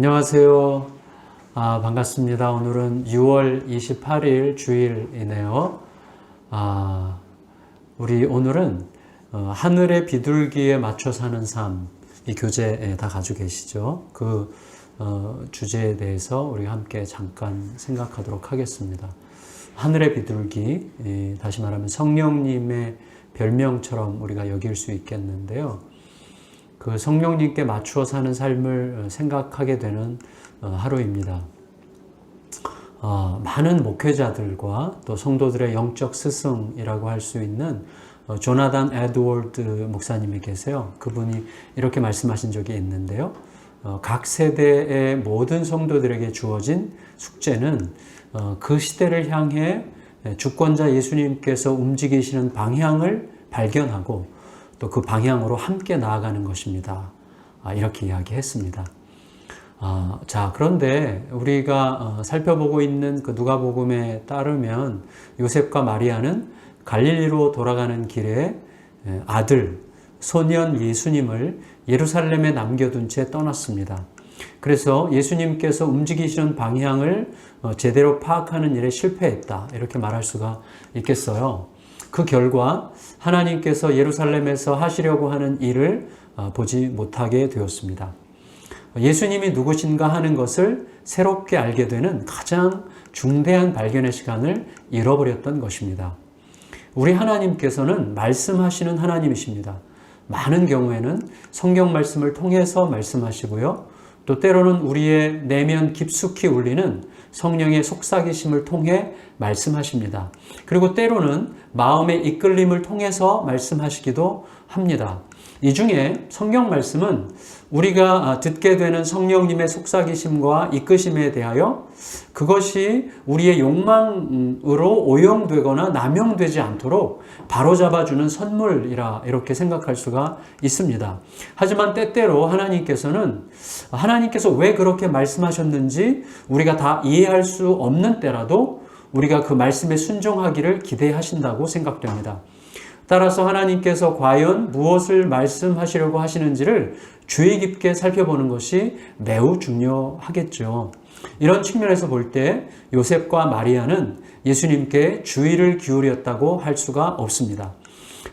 안녕하세요. 반갑습니다. 오늘은 6월 28일 주일이네요. 우리 오늘은 하늘의 비둘기에 맞춰 사는 삶, 이 교재 다 가지고 계시죠? 그 주제에 대해서 우리 함께 잠깐 생각하도록 하겠습니다. 하늘의 비둘기, 다시 말하면 성령님의 별명처럼 우리가 여길 수 있겠는데요. 그 성령님께 맞추어 사는 삶을 생각하게 되는 하루입니다. 많은 목회자들과 또 성도들의 영적 스승이라고 할 수 있는 조나단 에드워드 목사님이 계세요. 그분이 이렇게 말씀하신 적이 있는데요. 각 세대의 모든 성도들에게 주어진 숙제는 그 시대를 향해 주권자 예수님께서 움직이시는 방향을 발견하고 또 그 방향으로 함께 나아가는 것입니다. 이렇게 이야기했습니다. 그런데 우리가 살펴보고 있는 그 누가복음에 따르면 요셉과 마리아는 갈릴리로 돌아가는 길에 아들, 소년 예수님을 예루살렘에 남겨둔 채 떠났습니다. 그래서 예수님께서 움직이시는 방향을 제대로 파악하는 일에 실패했다. 이렇게 말할 수가 있겠어요. 그 결과 하나님께서 예루살렘에서 하시려고 하는 일을 보지 못하게 되었습니다. 예수님이 누구신가 하는 것을 새롭게 알게 되는 가장 중대한 발견의 시간을 잃어버렸던 것입니다. 우리 하나님께서는 말씀하시는 하나님이십니다. 많은 경우에는 성경 말씀을 통해서 말씀하시고요. 또 때로는 우리의 내면 깊숙이 울리는 성령의 속삭이심을 통해 말씀하십니다. 그리고 때로는 마음의 이끌림을 통해서 말씀하시기도 합니다. 이 중에 성경 말씀은 우리가 듣게 되는 성령님의 속삭이심과 이끄심에 대하여 그것이 우리의 욕망으로 오용되거나 남용되지 않도록 바로잡아주는 선물이라 이렇게 생각할 수가 있습니다. 하지만 때때로 하나님께서 왜 그렇게 말씀하셨는지 우리가 다 이해할 수 없는 때라도 우리가 그 말씀에 순종하기를 기대하신다고 생각됩니다. 따라서 하나님께서 과연 무엇을 말씀하시려고 하시는지를 주의 깊게 살펴보는 것이 매우 중요하겠죠. 이런 측면에서 볼 때 요셉과 마리아는 예수님께 주의를 기울였다고 할 수가 없습니다.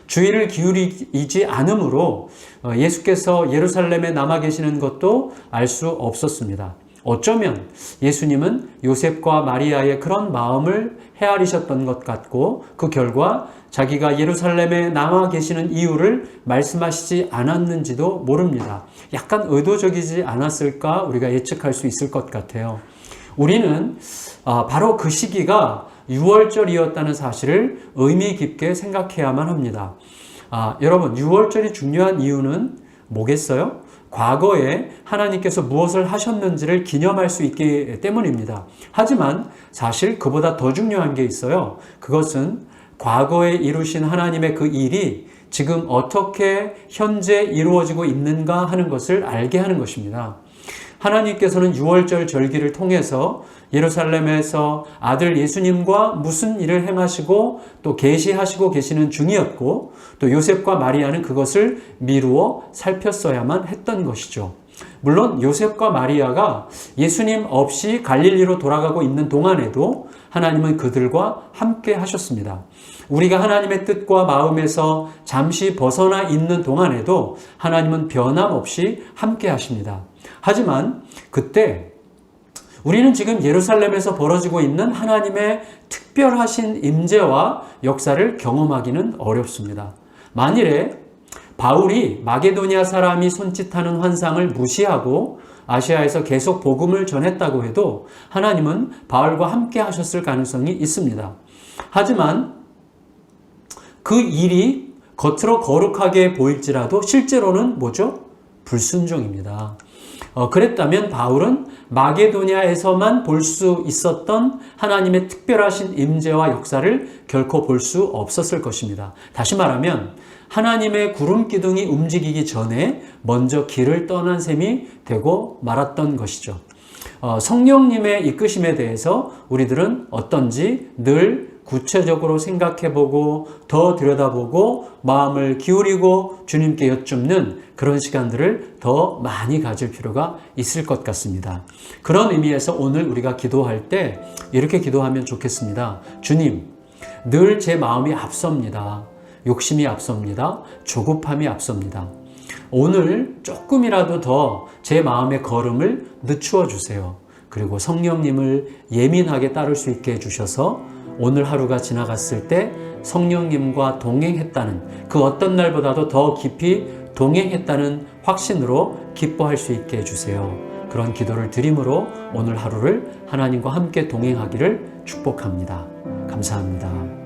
주의를 기울이지 않으므로 예수께서 예루살렘에 남아 계시는 것도 알 수 없었습니다. 어쩌면 예수님은 요셉과 마리아의 그런 마음을 헤아리셨던 것 같고 그 결과 자기가 예루살렘에 남아 계시는 이유를 말씀하시지 않았는지도 모릅니다. 약간 의도적이지 않았을까 우리가 예측할 수 있을 것 같아요. 우리는 바로 그 시기가 6월절이었다는 사실을 의미 깊게 생각해야만 합니다. 여러분, 6월절이 중요한 이유는 뭐겠어요? 과거에 하나님께서 무엇을 하셨는지를 기념할 수 있기 때문입니다. 하지만 사실 그보다 더 중요한 게 있어요. 그것은 과거에 이루신 하나님의 그 일이 지금 어떻게 현재 이루어지고 있는가 하는 것을 알게 하는 것입니다. 하나님께서는 6월절 절기를 통해서 예루살렘에서 아들 예수님과 무슨 일을 행하시고 또 계시하시고 계시는 중이었고 또 요셉과 마리아는 그것을 미루어 살폈어야만 했던 것이죠. 물론 요셉과 마리아가 예수님 없이 갈릴리로 돌아가고 있는 동안에도 하나님은 그들과 함께 하셨습니다. 우리가 하나님의 뜻과 마음에서 잠시 벗어나 있는 동안에도 하나님은 변함없이 함께 하십니다. 하지만 그때 우리는 지금 예루살렘에서 벌어지고 있는 하나님의 특별하신 임재와 역사를 경험하기는 어렵습니다. 만일에 바울이 마게도니아 사람이 손짓하는 환상을 무시하고 아시아에서 계속 복음을 전했다고 해도 하나님은 바울과 함께 하셨을 가능성이 있습니다. 하지만 그 일이 겉으로 거룩하게 보일지라도 실제로는 뭐죠? 불순종입니다. 그랬다면 바울은 마게도니아에서만 볼 수 있었던 하나님의 특별하신 임재와 역사를 결코 볼 수 없었을 것입니다. 다시 말하면 하나님의 구름 기둥이 움직이기 전에 먼저 길을 떠난 셈이 되고 말았던 것이죠. 성령님의 이끄심에 대해서 우리들은 어떤지 늘 구체적으로 생각해보고 더 들여다보고 마음을 기울이고 주님께 여쭙는 그런 시간들을 더 많이 가질 필요가 있을 것 같습니다. 그런 의미에서 오늘 우리가 기도할 때 이렇게 기도하면 좋겠습니다. 주님, 늘 제 마음이 앞섭니다. 욕심이 앞섭니다. 조급함이 앞섭니다. 오늘 조금이라도 더 제 마음의 걸음을 늦추어 주세요. 그리고 성령님을 예민하게 따를 수 있게 해주셔서 오늘 하루가 지나갔을 때 성령님과 동행했다는, 그 어떤 날보다도 더 깊이 동행했다는 확신으로 기뻐할 수 있게 해주세요. 그런 기도를 드림으로 오늘 하루를 하나님과 함께 동행하기를 축복합니다. 감사합니다.